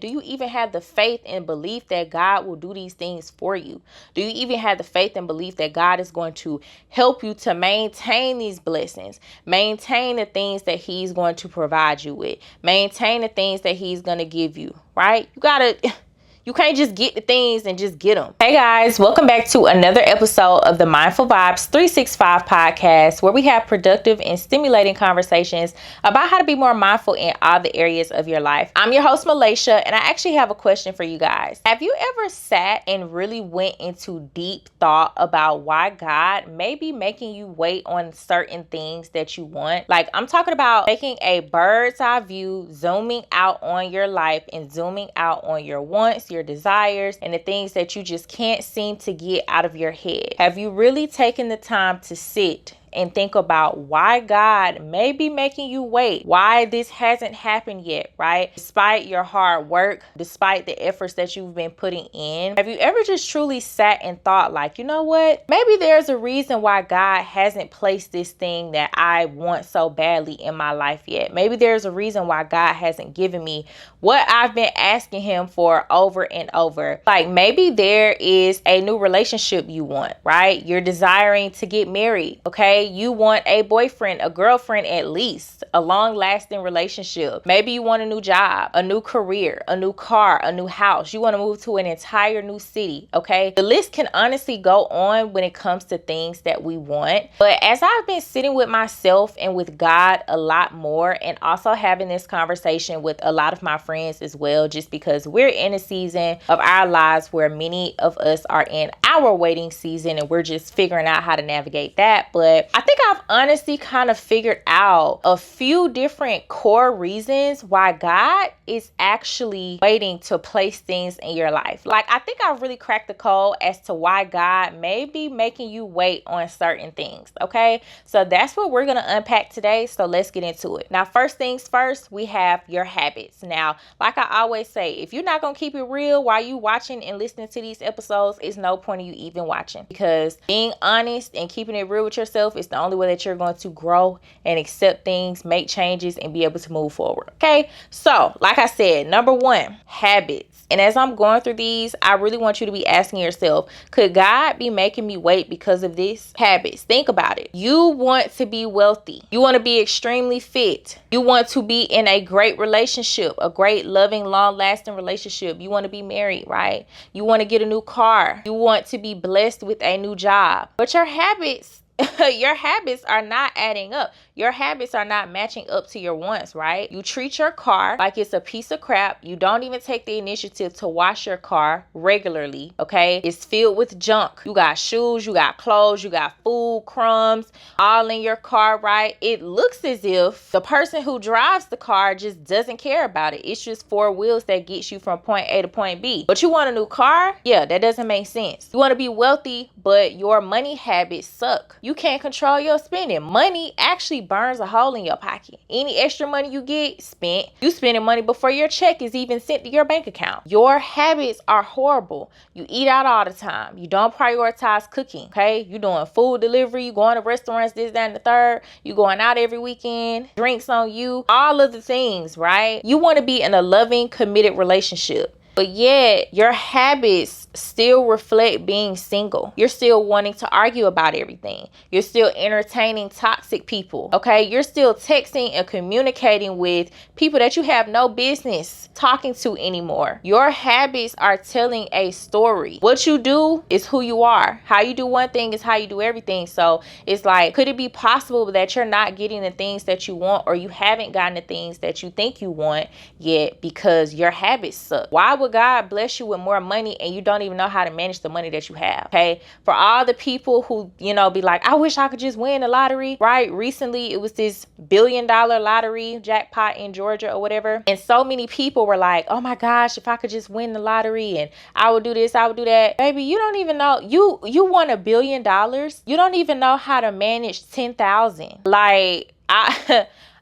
Do you even have the faith and belief that God will do these things for you? Do you even have the faith and belief that God is going to help you to maintain these blessings, maintain the things that he's going to provide you with, maintain the things that he's going to give you, right? You can't just get the things and just get them. Hey guys, welcome back to another episode of the Mindful Vibes 365 podcast, where we have productive and stimulating conversations about how to be more mindful in all the areas of your life. I'm your host, Malaysia, and I actually have a question for you guys. Have you ever sat and really went into deep thought about why God may be making you wait on certain things that you want? Like, I'm talking about taking a bird's eye view, zooming out on your life and zooming out on your wants, your desires, and the things that you just can't seem to get out of your head. Have you really taken the time to sit and think about why God may be making you wait, why this hasn't happened yet, right? Despite your hard work, despite the efforts that you've been putting in, have you ever just truly sat and thought like, you know what? Maybe there's a reason why God hasn't placed this thing that I want so badly in my life yet. Maybe there's a reason why God hasn't given me what I've been asking him for over and over. Like, maybe there is a new relationship you want, right? You're desiring to get married, okay? You want a boyfriend, a girlfriend, at least a long-lasting relationship. Maybe you want a new job, a new career, a new car, a new house. You want to move to an entire new city, okay? The list can honestly go on when it comes to things that we want. But as I've been sitting with myself and with God a lot more, and also having this conversation with a lot of my friends as well, just because we're in a season of our lives where many of us are in our waiting season and we're just figuring out how to navigate that. But I think I've honestly kind of figured out a few different core reasons why God is actually waiting to place things in your life. Like, I think I've really cracked the code as to why God may be making you wait on certain things, okay? So that's what we're going to unpack today. So let's get into it. Now, first things first, we have your habits. Now, like I always say, if you're not going to keep it real while you watching and listening to these episodes, it's no point in you even watching, because being honest and keeping it real with yourself is the only way that you're going to grow and accept things, make changes, and be able to move forward. Okay, so like I said, number one, habits. And as I'm going through these, I really want you to be asking yourself, could God be making me wait because of this? Habits. Think about it. You want to be wealthy. You want to be extremely fit. You want to be in a great relationship, a great, loving, long-lasting relationship. You want to be married, right? You want to get a new car. You want to be blessed with a new job. But your habits are not adding up. Your habits are not matching up to your wants, right? You treat your car like it's a piece of crap. You don't even take the initiative to wash your car regularly, okay? It's filled with junk. You got shoes, you got clothes, you got food, crumbs, all in your car, right? It looks as if the person who drives the car just doesn't care about it. It's just four wheels that gets you from point A to point B. But you want a new car? Yeah, that doesn't make sense. You want to be wealthy, but your money habits suck. You can't control your spending. Money actually burns a hole in your pocket. Any extra money you get spent, you spending money before your check is even sent to your bank account. Your habits are horrible. You eat out all the time. You don't prioritize cooking, okay? You doing food delivery, you going to restaurants, this, that, and the third. You going out every weekend, drinks on you, all of the things, right? You want to be in a loving, committed relationship. But yet, your habits still reflect being single. You're still wanting to argue about everything. You're still entertaining toxic people, okay? You're still texting and communicating with people that you have no business talking to anymore. Your habits are telling a story. What you do is who you are. How you do one thing is how you do everything. So it's like, could it be possible that you're not getting the things that you want, or you haven't gotten the things that you think you want yet because your habits suck? Why would God bless you with more money and you don't even know how to manage the money that you have? Okay, for all the people who, be like, I wish I could just win the lottery, right? Recently it was this $1 billion lottery jackpot in Georgia or whatever, and so many people were like, oh my gosh, if I could just win the lottery and I would do this, I would do that. Baby, you don't even know, you won $1 billion. You don't even know how to manage 10,000. Like,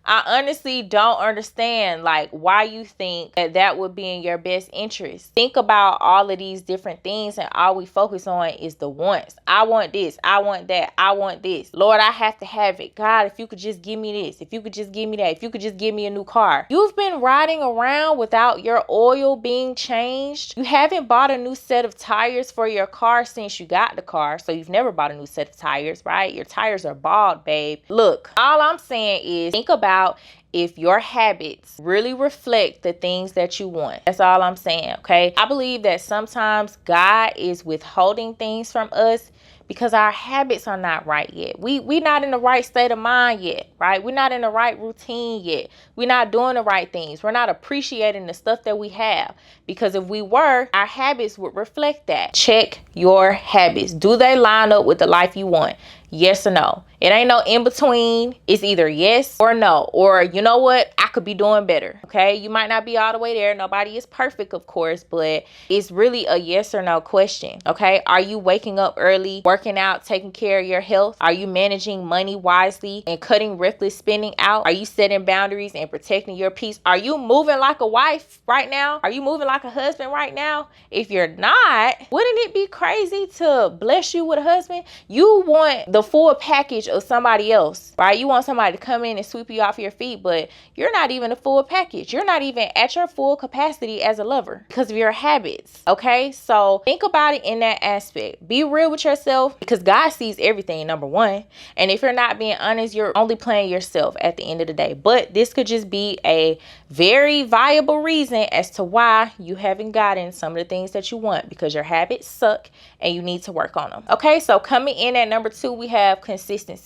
I honestly don't understand like why you think that that would be in your best interest. Think about all of these different things and all we focus on is the wants. I want this, I want that, I want this. Lord, I have to have it. God, if you could just give me this, if you could just give me that, if you could just give me a new car. You've been riding around without your oil being changed. You haven't bought a new set of tires for your car since you got the car. So you've never bought a new set of tires, right? Your tires are bald, babe. Look, all I'm saying is think about if your habits really reflect the things that you want. That's all I'm saying, okay? I believe that sometimes God is withholding things from us because our habits are not right yet. We not in the right state of mind yet, right? We're not in the right routine yet. We're not doing the right things. We're not appreciating the stuff that we have. Because if we were, our habits would reflect that. Check your habits. Do they line up with the life you want? Yes or no? It ain't no in between. It's either yes or no. Or you know what? I could be doing better. Okay. You might not be all the way there. Nobody is perfect, of course, but it's really a yes or no question. Okay. Are you waking up early, working out, taking care of your health? Are you managing money wisely and cutting reckless spending out? Are you setting boundaries and protecting your peace? Are you moving like a wife right now? Are you moving like a husband right now? If you're not, wouldn't it be crazy to bless you with a husband? You want the full package of somebody else, right? You want somebody to come in and sweep you off your feet, but you're not even a full package. You're not even at your full capacity as a lover because of your habits. Okay. So think about it in that aspect. Be real with yourself because God sees everything, number one. And if you're not being honest, you're only playing yourself at the end of the day. But this could just be a very viable reason as to why you haven't gotten some of the things that you want, because your habits suck and you need to work on them. Okay. So coming in at number 2, we have consistency.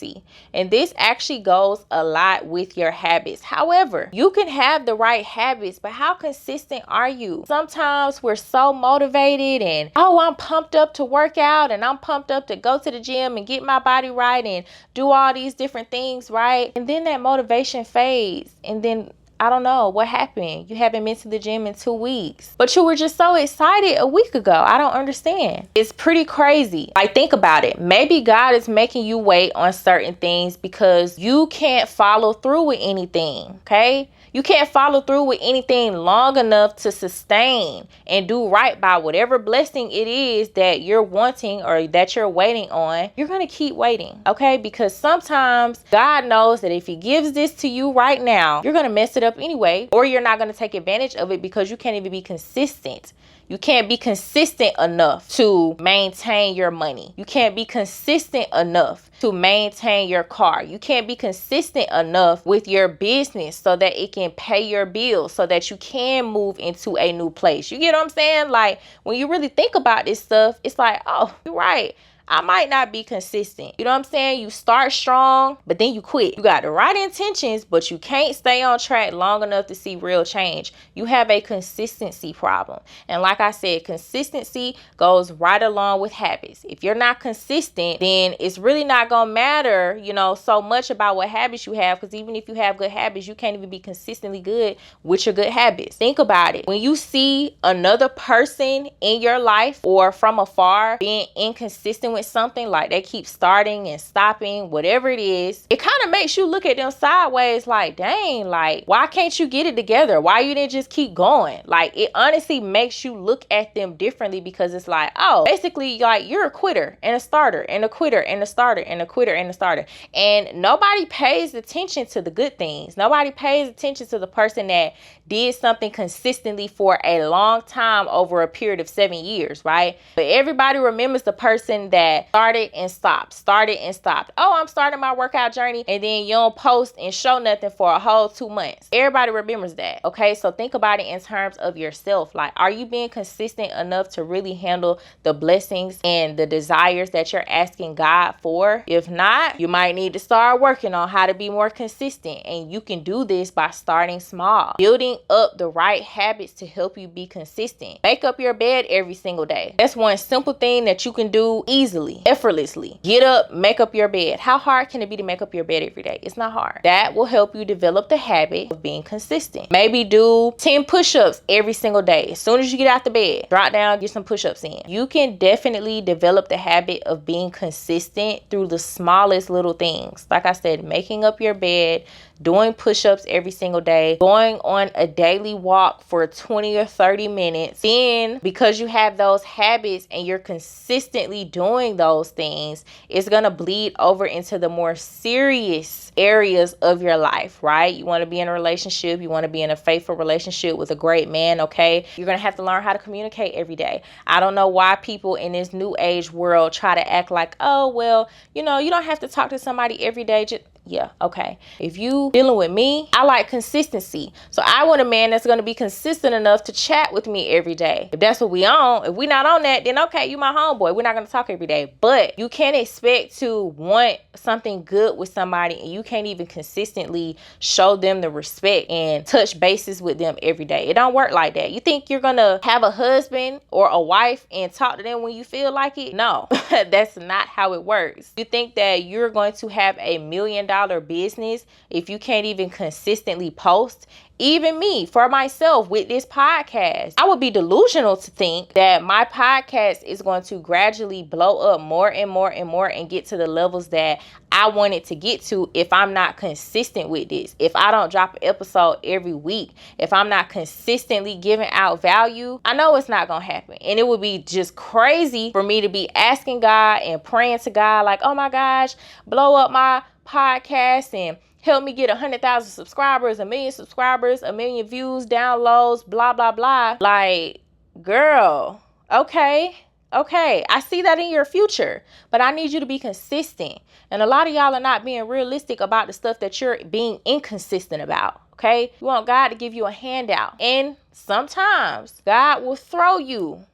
And this actually goes a lot with your habits. However, you can have the right habits, but how consistent are you? Sometimes we're so motivated and, oh, I'm pumped up to work out and I'm pumped up to go to the gym and get my body right and do all these different things, right? And then that motivation fades. And then I don't know what happened. You haven't been to the gym in 2 weeks, but you were just so excited a week ago. I don't understand. It's pretty crazy. Like, think about it. Maybe God is making you wait on certain things because you can't follow through with anything. Okay. You can't follow through with anything long enough to sustain and do right by whatever blessing it is that you're wanting or that you're waiting on. You're going to keep waiting, okay? Because sometimes God knows that if he gives this to you right now, you're going to mess it up anyway, or you're not going to take advantage of it because you can't even be consistent. You can't be consistent enough to maintain your money. You can't be consistent enough to maintain your car. You can't be consistent enough with your business so that it can pay your bills, so that you can move into a new place. You get what I'm saying? Like, when you really think about this stuff, it's like, oh, you're right. I might not be consistent. You know what I'm saying? You start strong, but then you quit. You got the right intentions, but you can't stay on track long enough to see real change. You have a consistency problem. And like I said, consistency goes right along with habits. If you're not consistent, then it's really not going to matter, you know, so much about what habits you have, because even if you have good habits, you can't even be consistently good with your good habits. Think about it. When you see another person in your life or from afar being inconsistent with something, like they keep starting and stopping, whatever it is, it kind of makes you look at them sideways like, dang, like, why can't you get it together? Why you didn't just keep going? Like, it honestly makes you look at them differently, because it's like, oh, basically, like, you're a quitter and a starter and a quitter and a starter and a quitter and a starter. And nobody pays attention to the good things. Nobody pays attention to the person that did something consistently for a long time over a period of 7 years, right? But everybody remembers the person that started and stopped. Oh, I'm starting my workout journey, and then you don't post and show nothing for a whole 2 months. Everybody remembers that. Okay, so think about it in terms of yourself. Like, are you being consistent enough to really handle the blessings and the desires that you're asking God for? If not, you might need to start working on how to be more consistent. And you can do this by starting small, building up the right habits to help you be consistent. Make up your bed every single day. That's one simple thing that you can do easily, effortlessly. Get up, make up your bed. How hard can it be to make up your bed every day? It's not hard. That will help you develop the habit of being consistent. Maybe do 10 push-ups every single day. As soon as you get out the bed, drop down, get some push-ups in. You can definitely develop the habit of being consistent through the smallest little things. Like I said, making up your bed, doing push-ups every single day, going on a daily walk for 20 or 30 minutes. Then because you have those habits and you're consistently doing those things, it's going to bleed over into the more serious areas of your life, right? You want to be in a relationship, you want to be in a faithful relationship with a great man, okay? You're going to have to learn how to communicate every day. I don't know why people in this new age world try to act like, oh, well, you don't have to talk to somebody every day. Yeah, okay. If you dealing with me, I like consistency. So I want a man that's going to be consistent enough to chat with me every day. If that's what we on, if we not on that, then okay, you my homeboy. We're not going to talk every day. But you can't expect to want something good with somebody and you can't even consistently show them the respect and touch bases with them every day. It don't work like that. You think you're going to have a husband or a wife and talk to them when you feel like it? No, that's not how it works. You think that you're going to have a $1 million business if you can't even consistently post? Even me, for myself, with this podcast, I would be delusional to think that my podcast is going to gradually blow up more and more and more and get to the levels that I want it to get to if I'm not consistent with this. If I don't drop an episode every week, if I'm not consistently giving out value, I know it's not going to happen. And it would be just crazy for me to be asking God and praying to God like, oh my gosh, blow up my podcast and help me get 100,000 subscribers, 1 million subscribers, 1 million views, downloads, blah, blah, blah. Like, girl, okay, I see that in your future, but I need you to be consistent. And a lot of y'all are not being realistic about the stuff that you're being inconsistent about, okay? You want God to give you a handout. And sometimes God will throw you,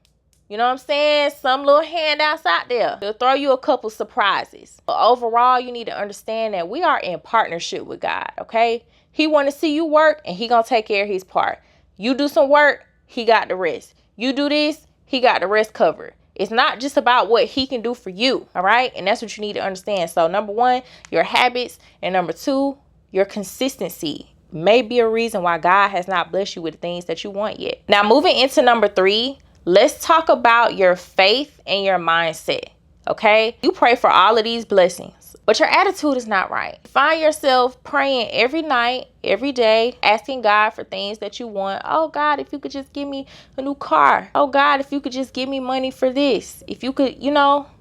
you know what I'm saying, some little handouts out there. They'll throw you a couple surprises. But overall, you need to understand that we are in partnership with God, okay? He want to see you work and he going to take care of his part. You do some work, he got the rest. You do this, he got the rest covered. It's not just about what he can do for you, all right? And that's what you need to understand. So number 1, your habits. And number 2, your consistency may be a reason why God has not blessed you with the things that you want yet. Now, moving into number 3, let's talk about your faith and your mindset, okay? You pray for all of these blessings, but your attitude is not right. Find yourself praying every night, every day, asking God for things that you want. Oh, God, if you could just give me a new car. Oh, God, if you could just give me money for this. If you could,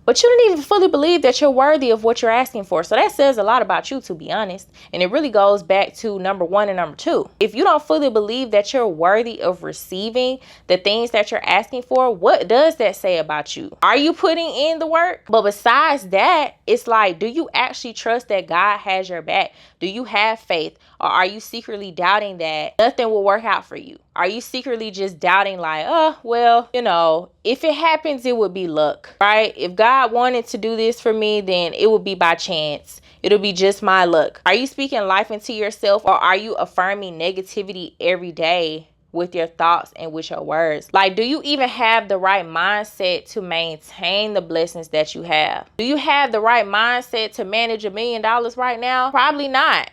but you don't even fully believe that you're worthy of what you're asking for. So that says a lot about you, to be honest. And it really goes back to number 1 and number 2. If you don't fully believe that you're worthy of receiving the things that you're asking for, what does that say about you? Are you putting in the work? But besides that, it's like, do you actually trust that God has your back? Do you have faith? Or are you secretly doubting that nothing will work out for you? Are you secretly just doubting like, oh, well, if it happens, it would be luck, right? If God wanted to do this for me, then it would be by chance. It'll be just my luck. Are you speaking life into yourself, or are you affirming negativity every day with your thoughts and with your words? Like, do you even have the right mindset to maintain the blessings that you have? Do you have the right mindset to manage $1 million right now? Probably not.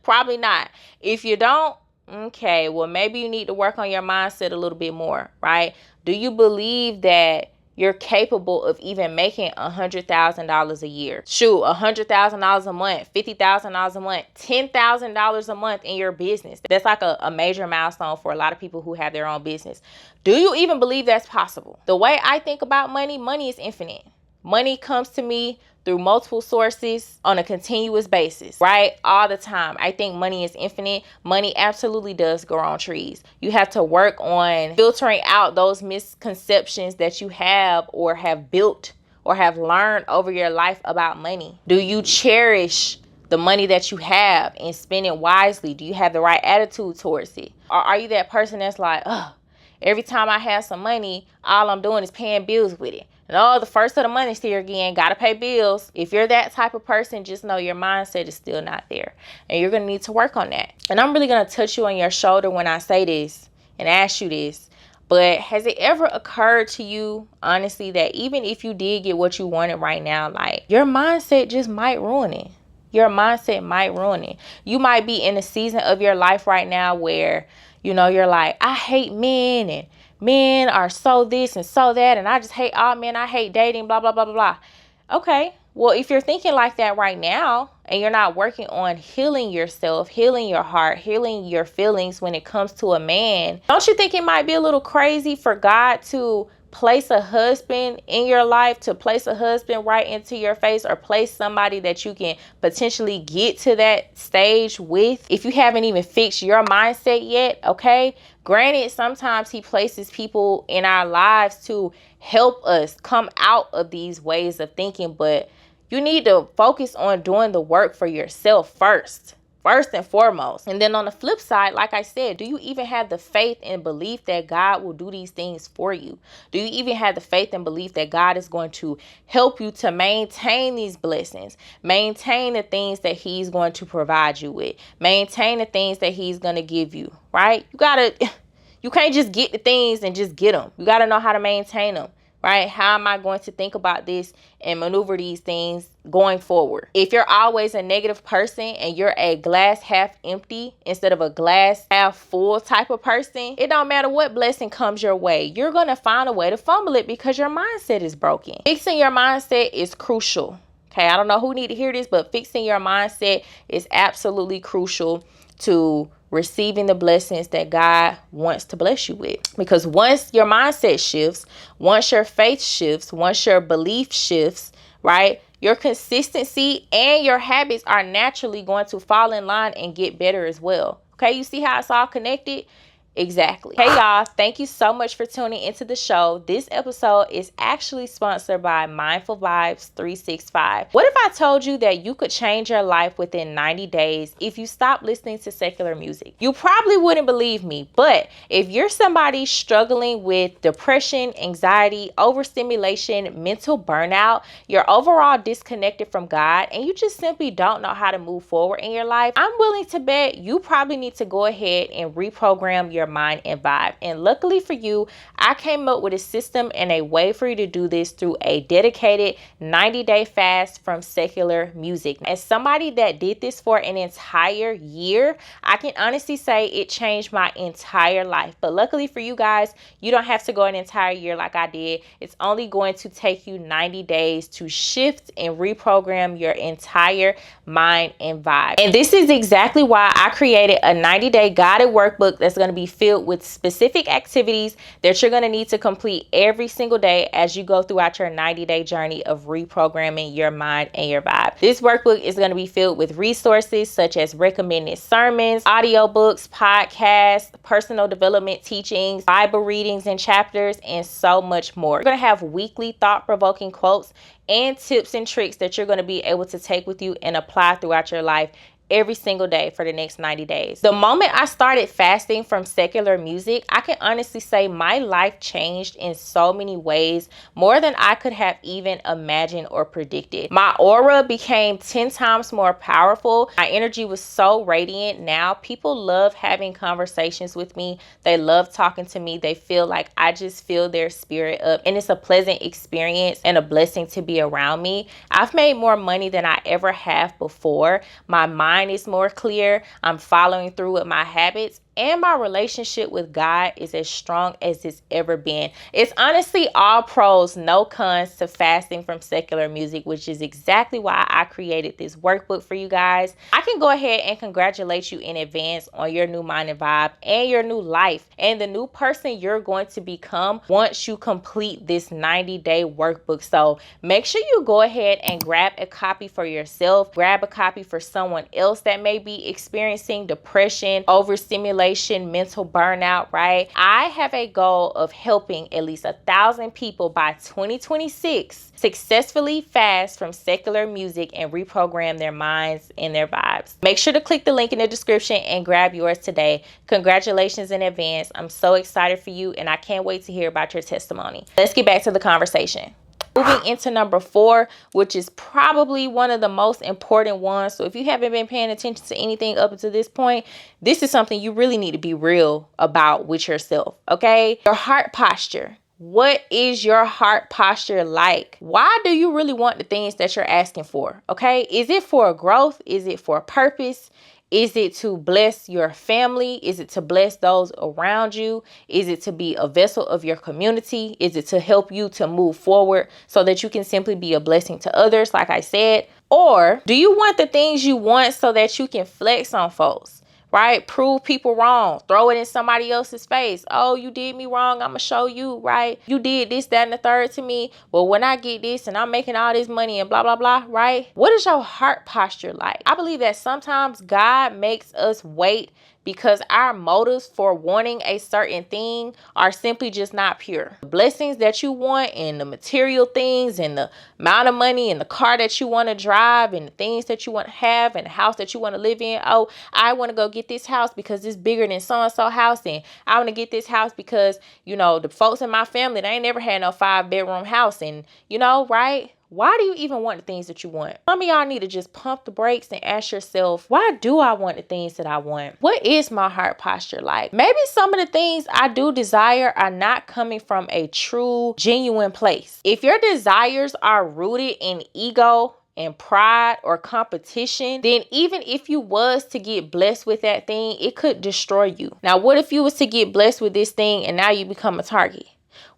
Probably not. If you don't, okay, well, maybe you need to work on your mindset a little bit more, right? Do you believe that you're capable of even making $100,000 a year? Shoot, $100,000 a month, $50,000 a month, $10,000 a month in your business. That's like a major milestone for a lot of people who have their own business. Do you even believe that's possible? The way I think about money is infinite. Money comes to me through multiple sources on a continuous basis, right? All the time. I think money is infinite. Money absolutely does grow on trees. You have to work on filtering out those misconceptions that you have or have built or have learned over your life about money. Do you cherish the money that you have and spend it wisely? Do you have the right attitude towards it? Or are you that person that's like, oh, every time I have some money, all I'm doing is paying bills with it? No, the first of the month's here again. Gotta pay bills. If you're that type of person, just know your mindset is still not there. And you're going to need to work on that. And I'm really going to touch you on your shoulder when I say this and ask you this. But has it ever occurred to you, honestly, that even if you did get what you wanted right now, like, your mindset just might ruin it? Your mindset might ruin it. You might be in a season of your life right now where, you're like, I hate men and men are so this and so that, and I just hate all men. I hate dating, blah, blah, blah, blah, blah. Okay, Well, if you're thinking like that right now and you're not working on healing yourself, healing your heart, healing your feelings when it comes to a man, don't you think it might be a little crazy for God to place a husband in your life, to place a husband right into your face, or place somebody that you can potentially get to that stage with if you haven't even fixed your mindset yet? Okay, granted, sometimes he places people in our lives to help us come out of these ways of thinking, but you need to focus on doing the work for yourself first and foremost. And then on the flip side, like I said, do you even have the faith and belief that God will do these things for you? Do you even have the faith and belief that God is going to help you to maintain these blessings, maintain the things that he's going to provide you with, maintain the things that he's going to give you, right? You can't just get the things and just get them. You got to know how to maintain them. Right? How am I going to think about this and maneuver these things going forward? If you're always a negative person and you're a glass half empty instead of a glass half full type of person, it don't matter what blessing comes your way. You're going to find a way to fumble it because your mindset is broken. Fixing your mindset is crucial. Okay, I don't know who need to hear this, but fixing your mindset is absolutely crucial to receiving the blessings that God wants to bless you with. Because once your mindset shifts, once your faith shifts, once your belief shifts, right, your consistency and your habits are naturally going to fall in line and get better as well. Okay, you see how it's all connected? Exactly. Hey y'all, thank you so much for tuning into the show. This episode is actually sponsored by Mindful Vibes 365. What if I told you that you could change your life within 90 days if you stop listening to secular music? You probably wouldn't believe me, but if you're somebody struggling with depression, anxiety, overstimulation, mental burnout, you're overall disconnected from God, and you just simply don't know how to move forward in your life, I'm willing to bet you probably need to go ahead and reprogram your mind and vibe. And luckily for you, I came up with a system and a way for you to do this through a dedicated 90-day fast from secular music. As somebody that did this for an entire year, I can honestly say it changed my entire life. But luckily for you guys, you don't have to go an entire year like I did. It's only going to take you 90 days to shift and reprogram your entire mind and vibe. And this is exactly why I created a 90-day guided workbook that's going to be filled with specific activities that you're going to need to complete every single day as you go throughout your 90-day journey of reprogramming your mind and your vibe. This workbook is going to be filled with resources such as recommended sermons, audiobooks, podcasts, personal development teachings, Bible readings and chapters, and so much more. You're going to have weekly thought-provoking quotes and tips and tricks that you're going to be able to take with you and apply throughout your life every single day for the next 90 days. The moment I started fasting from secular music, I can honestly say my life changed in so many ways, more than I could have even imagined or predicted. My aura became 10 times more powerful. My energy was so radiant. Now people love having conversations with me. They love talking to me. They feel like I just feel their spirit up, and it's a pleasant experience and a blessing to be around me. I've made more money than I ever have before. My mind is more clear. I'm following through with my habits, and my relationship with God is as strong as it's ever been. It's honestly all pros, no cons to fasting from secular music, which is exactly why I created this workbook for you guys. I can go ahead and congratulate you in advance on your new mind and vibe and your new life and the new person you're going to become once you complete this 90-day workbook. So make sure you go ahead and grab a copy for yourself, grab a copy for someone else that may be experiencing depression, overstimulation, mental burnout, right? I have a goal of helping at least 1,000 people by 2026 successfully fast from secular music and reprogram their minds and their vibes. Make sure to click the link in the description and grab yours today. Congratulations in advance. I'm so excited for you, and I can't wait to hear about your testimony. Let's get back to the conversation. Moving into number 4, which is probably one of the most important ones. So if you haven't been paying attention to anything up until this point, this is something you really need to be real about with yourself, okay? Your heart posture. What is your heart posture like? Why do you really want the things that you're asking for, okay? Is it for growth? Is it for purpose? Is it to bless your family? Is it to bless those around you? Is it to be a vessel of your community? Is it to help you to move forward so that you can simply be a blessing to others, like I said? Or do you want the things you want so that you can flex on folks? Right? Prove people wrong. Throw it in somebody else's face. Oh, you did me wrong. I'm going to show you, right? You did this, that, and the third to me. Well, when I get this and I'm making all this money and blah, blah, blah, right? What is your heart posture like? I believe that sometimes God makes us wait because our motives for wanting a certain thing are simply just not pure. The blessings that you want and the material things and the amount of money and the car that you want to drive and the things that you want to have and the house that you want to live in. Oh, I want to go get this house because it's bigger than so-and-so house. And I want to get this house because, you know, the folks in my family, they ain't never had no 5-bedroom house. And, you know, right? Why do you even want the things that you want? Some of y'all need to just pump the brakes and ask yourself, why do I want the things that I want? What is my heart posture like? Maybe some of the things I do desire are not coming from a true, genuine place. If your desires are rooted in ego and pride or competition, then even if you was to get blessed with that thing, it could destroy you. Now, what if you was to get blessed with this thing and now you become a target?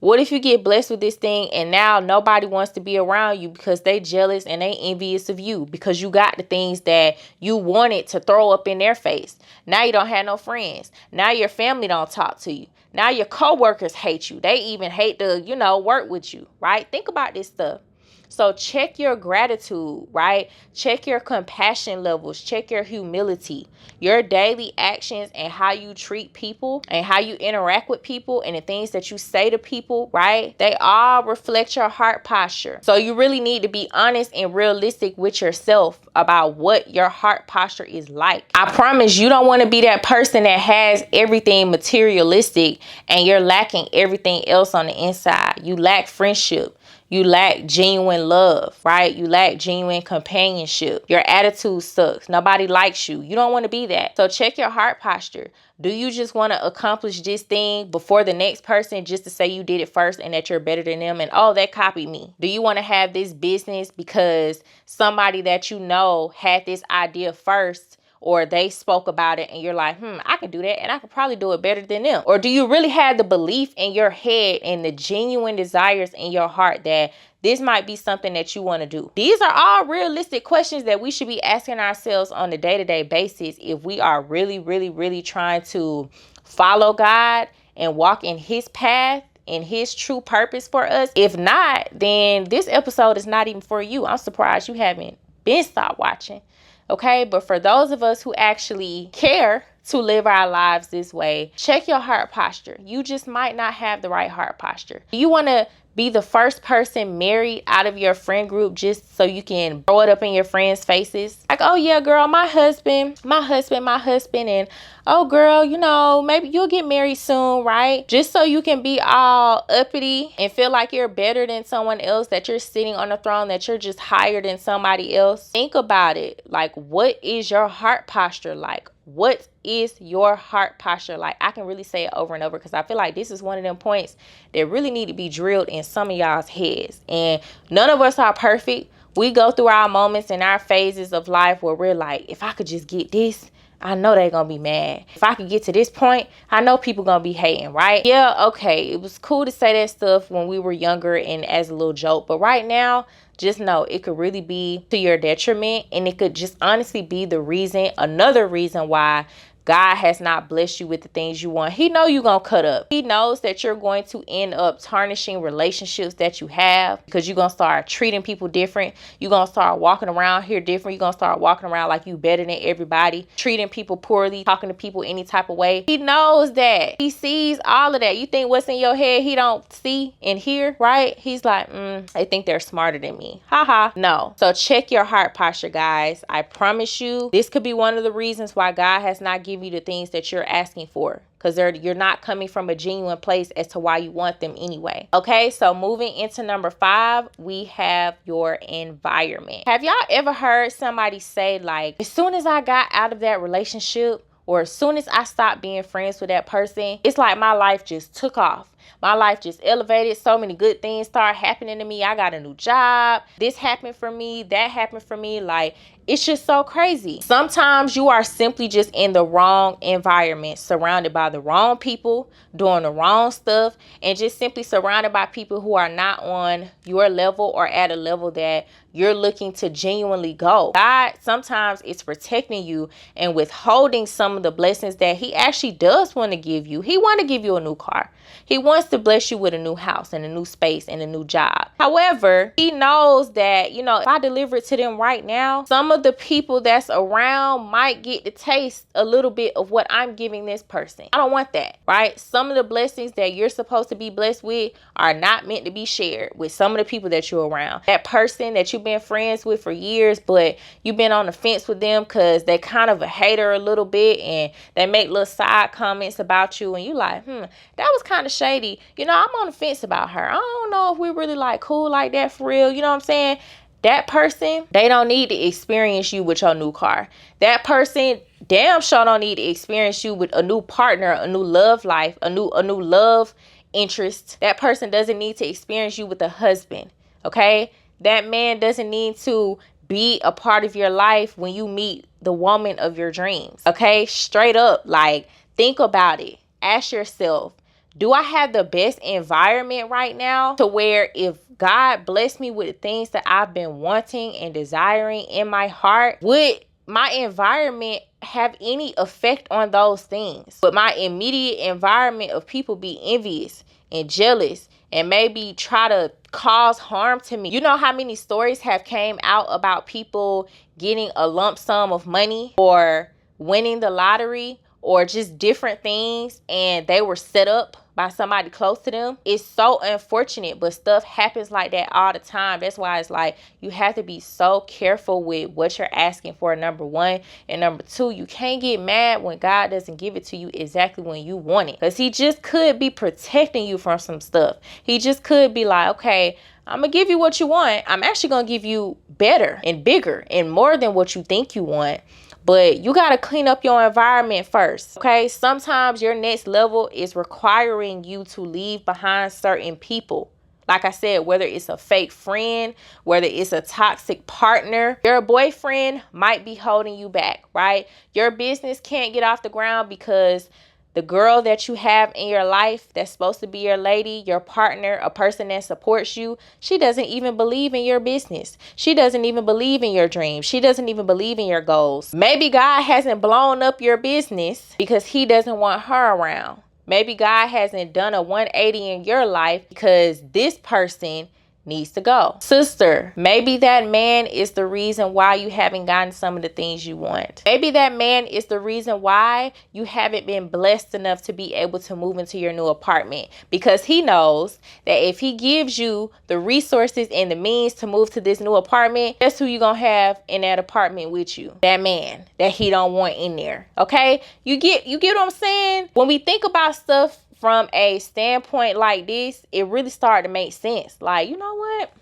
What if you get blessed with this thing and now nobody wants to be around you because they jealous and they envious of you because you got the things that you wanted to throw up in their face? Now you don't have no friends. Now your family don't talk to you. Now your coworkers hate you. They even hate to, you know, work with you, right? Think about this stuff. So check your gratitude, right? Check your compassion levels. Check your humility. Your daily actions and how you treat people and how you interact with people and the things that you say to people, right? They all reflect your heart posture. So you really need to be honest and realistic with yourself about what your heart posture is like. I promise you don't want to be that person that has everything materialistic and you're lacking everything else on the inside. You lack friendship. You lack genuine love, right? You lack genuine companionship. Your attitude sucks. Nobody likes you. You don't want to be that. So check your heart posture. Do you just want to accomplish this thing before the next person just to say you did it first and that you're better than them and, oh, they copied me? Do you want to have this business because somebody that you know had this idea first, or they spoke about it and you're like, I can do that and I could probably do it better than them? Or do you really have the belief in your head and the genuine desires in your heart that this might be something that you want to do? These are all realistic questions that we should be asking ourselves on a day-to-day basis if we are really, really, really trying to follow God and walk in his path and his true purpose for us. If not, then this episode is not even for you. I'm surprised you haven't been stopped watching. Okay, but for those of us who actually care to live our lives this way, check your heart posture. You just might not have the right heart posture. You want to be the first person married out of your friend group just so you can throw it up in your friends' faces. Like, oh yeah, girl, my husband, and oh girl, you know, maybe you'll get married soon, right? Just so you can be all uppity and feel like you're better than someone else, that you're sitting on a throne, that you're just higher than somebody else. Think about it. Like, what is your heart posture like? What is your heart posture like? I can really say it over and over because I feel like this is one of them points that really need to be drilled in some of y'all's heads. And none of us are perfect. We go through our moments and our phases of life where we're like, if I could just get this, I know they're going to be mad. If I could get to this point, I know people going to be hating, right? Yeah, okay. It was cool to say that stuff when we were younger and as a little joke. But right now, just know it could really be to your detriment. And it could just honestly be the reason, another reason why God has not blessed you with the things you want. He know you're going to cut up. He knows that you're going to end up tarnishing relationships that you have because you're going to start treating people different. You're going to start walking around here different. You're going to start walking around like you better than everybody, treating people poorly, talking to people any type of way. He knows that. He sees all of that. You think what's in your head he don't see and hear, right? He's like, they think they're smarter than me. Haha. No. So check your heart posture, guys. I promise you, this could be one of the reasons why God has not given you the things that you're asking for, because you're not coming from a genuine place as to why you want them anyway. Okay, so moving into number 5, we have your environment. Have y'all ever heard somebody say, like, as soon as I got out of that relationship, or as soon as I stopped being friends with that person, it's like my life just took off. My life just elevated. So many good things started happening to me. I got a new job. This happened for me. That happened for me. Like, it's just so crazy. Sometimes you are simply just in the wrong environment, surrounded by the wrong people, doing the wrong stuff, and just simply surrounded by people who are not on your level or at a level that you're looking to genuinely go. God sometimes is protecting you and withholding some of the blessings that he actually does want to give you. He wants to give you a new car. He wants to bless you with a new house and a new space and a new job. However, he knows that, you know, if I deliver it to them right now, some of the people that's around might get to taste a little bit of what I'm giving this person. I don't want that, right? Some of the blessings that you're supposed to be blessed with are not meant to be shared with some of the people that you're around. That person that you've been friends with for years, but you've been on the fence with them because they're kind of a hater a little bit and they make little side comments about you, and you like, that was kind of shady. You know, I'm on the fence about her. I don't know if we're really like cool like that for real. You know what I'm saying? That person, they don't need to experience you with your new car. That person damn sure don't need to experience you with a new partner, a new love life, a new love interest. That person doesn't need to experience you with a husband. Okay? That man doesn't need to be a part of your life when you meet the woman of your dreams. Okay? Straight up, like, think about it. Ask yourself, do I have the best environment right now to where if God blessed me with the things that I've been wanting and desiring in my heart, would my environment have any effect on those things? Would my immediate environment of people be envious and jealous and maybe try to cause harm to me? You know how many stories have came out about people getting a lump sum of money or winning the lottery or just different things, and they were set up by somebody close to them? It's so unfortunate, but stuff happens like that all the time. That's why it's like you have to be so careful with what you're asking for, number one. And number two, you can't get mad when God doesn't give it to you exactly when you want it, because he just could be protecting you from some stuff. He just could be like, okay, I'm gonna give you what you want. I'm actually gonna give you better and bigger and more than what you think you want. But you got to clean up your environment first, okay? Sometimes your next level is requiring you to leave behind certain people. Like I said, whether it's a fake friend, whether it's a toxic partner, your boyfriend might be holding you back, right? Your business can't get off the ground because the girl that you have in your life that's supposed to be your lady, your partner, a person that supports you, she doesn't even believe in your business. She doesn't even believe in your dreams. She doesn't even believe in your goals. Maybe God hasn't blown up your business because he doesn't want her around. Maybe God hasn't done a 180 in your life because this person needs to go. Sister, maybe that man is the reason why you haven't gotten some of the things you want. Maybe that man is the reason why you haven't been blessed enough to be able to move into your new apartment, because he knows that if he gives you the resources and the means to move to this new apartment, guess who you gonna have in that apartment with you? That man that he don't want in there. Okay? You get what I'm saying? When we think about stuff from a standpoint like this, it really started to make sense. Like, you know what?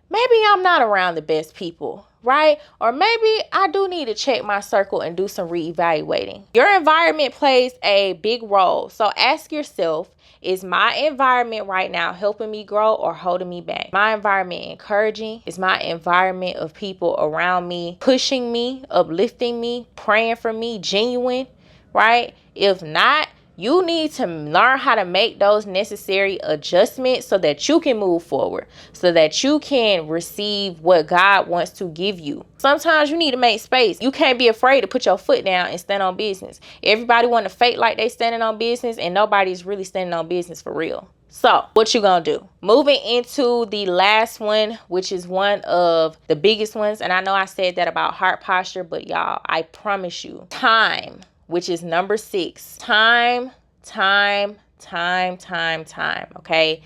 Maybe I'm not around the best people, right? Or maybe I do need to check my circle and do some reevaluating. Your environment plays a big role. So ask yourself, is my environment right now helping me grow or holding me back? My environment encouraging? Is my environment of people around me pushing me, uplifting me, praying for me, genuine, right? If not, you need to learn how to make those necessary adjustments so that you can move forward, so that you can receive what God wants to give you. Sometimes you need to make space. You can't be afraid to put your foot down and stand on business. Everybody want to fake like they standing on business, and nobody's really standing on business for real. So what you gonna do? Moving into the last one, which is one of the biggest ones. And I know I said that about heart posture, but y'all, I promise you, time, which is number 6. Time. Okay.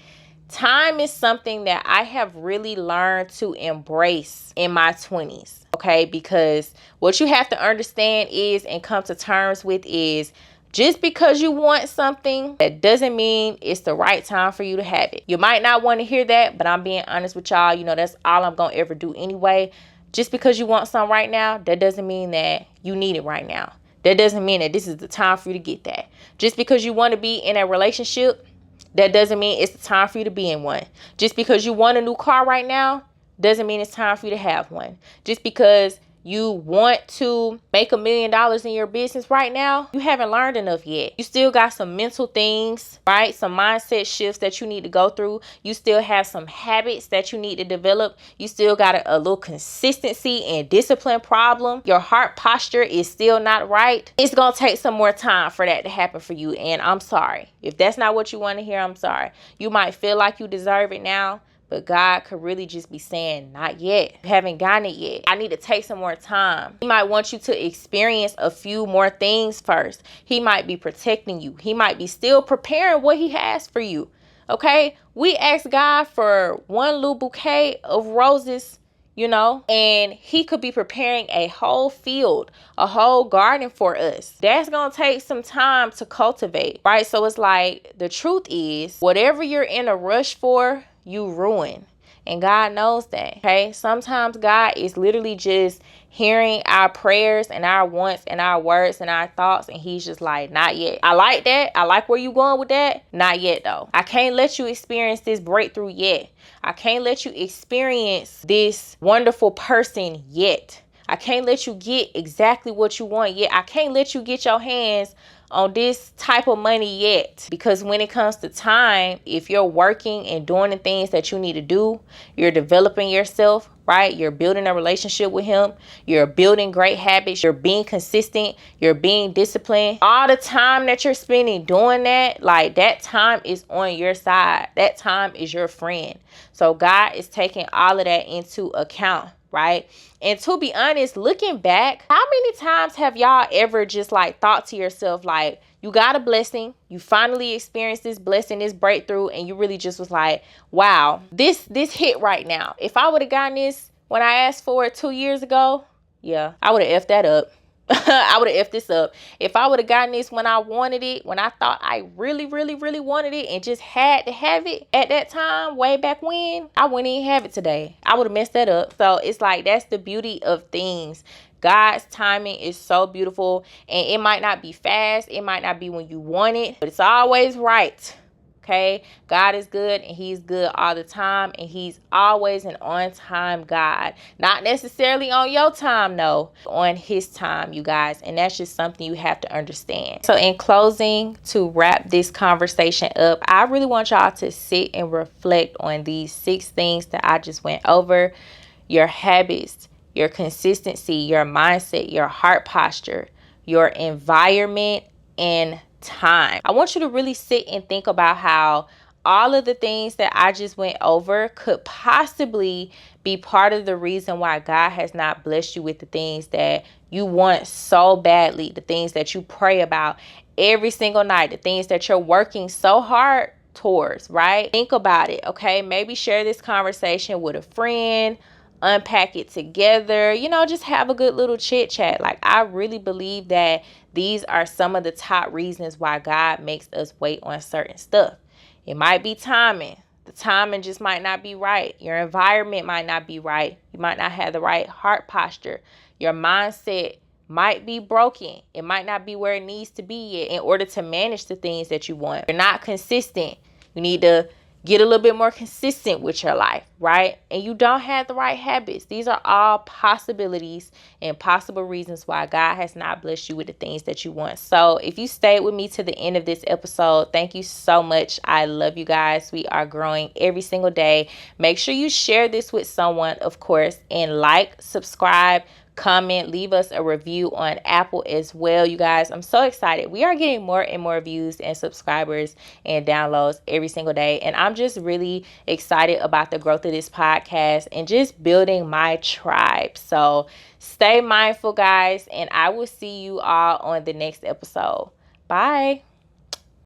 Time is something that I have really learned to embrace in my 20s. Okay. Because what you have to understand is, and come to terms with, is just because you want something, that doesn't mean it's the right time for you to have it. You might not want to hear that, but I'm being honest with y'all. You know, that's all I'm going to ever do anyway. Just because you want something right now, that doesn't mean that you need it right now. That doesn't mean that this is the time for you to get that. Just because you want to be in a relationship, That doesn't mean it's time for you to be in one. Just because you want a new car right now doesn't mean it's time for you to have one. Just because you want to make $1 million in your business right now, you haven't learned enough yet. You still got some mental things, right? Some mindset shifts that you need to go through. You still have some habits that you need to develop. You still got a little consistency and discipline problem. Your heart posture is still not right. It's going to take some more time for that to happen for you. And I'm sorry. If that's not what you want to hear, I'm sorry. You might feel like you deserve it now, but God could really just be saying, not yet. You haven't gotten it yet. I need to take some more time. He might want you to experience a few more things first. He might be protecting you. He might be still preparing what he has for you. Okay? We ask God for one little bouquet of roses, and he could be preparing a whole field, a whole garden for us. That's going to take some time to cultivate, right? So it's like, the truth is, whatever you're in a rush for, you ruin. And God knows that. Okay. Sometimes God is literally just hearing our prayers and our wants and our words and our thoughts. And he's just like, not yet. I like that. I like where you going with that. Not yet though. I can't let you experience this breakthrough yet. I can't let you experience this wonderful person yet. I can't let you get exactly what you want yet. I can't let you get your hands on this type of money yet. Because when it comes to time, if you're working and doing the things that you need to do, you're developing yourself, right? You're building a relationship with him. You're building great habits. You're being consistent. You're being disciplined. All the time that you're spending doing that, like, that time is on your side. That time is your friend. So God is taking all of that into account, right? And to be honest, looking back, how many times have y'all ever just like thought to yourself, like, you got a blessing, you finally experienced this blessing, this breakthrough, and you really just was like, wow, this hit right now. If I would have gotten this when I asked for it 2 years ago, yeah, I would have effed that up. I would have effed this up. If I would have gotten this when I wanted it, when I thought I really, really, really wanted it and just had to have it at that time, way back when, I wouldn't even have it today. I would have messed that up. So it's like, that's the beauty of things. God's timing is so beautiful, and it might not be fast. It might not be when you want it, but it's always right. Okay, God is good, and he's good all the time, and he's always an on-time God. Not necessarily on your time, no, on his time, you guys. And that's just something you have to understand. So in closing, to wrap this conversation up, I really want y'all to sit and reflect on these 6 things that I just went over. Your habits, your consistency, your mindset, your heart posture, your environment, and time. I want you to really sit and think about how all of the things that I just went over could possibly be part of the reason why God has not blessed you with the things that you want so badly, the things that you pray about every single night, the things that you're working so hard towards, right? Think about it, okay? Maybe share this conversation with a friend, unpack it together, just have a good little chit chat. Like, I really believe that these are some of the top reasons why God makes us wait on certain stuff. It might be timing. The timing just might not be right. Your environment might not be right. You might not have the right heart posture. Your mindset might be broken. It might not be where it needs to be yet in order to manage the things that you want. You're not consistent. You need to get a little bit more consistent with your life, right? And you don't have the right habits. These are all possibilities and possible reasons why God has not blessed you with the things that you want. So if you stayed with me to the end of this episode, thank you so much. I love you guys. We are growing every single day. Make sure you share this with someone, of course, and like, subscribe, comment, leave us a review on Apple as well. You guys, I'm so excited. We are getting more and more views and subscribers and downloads every single day, and I'm just really excited about the growth of this podcast and just building my tribe. So stay mindful, guys, and I will see you all on the next episode. Bye.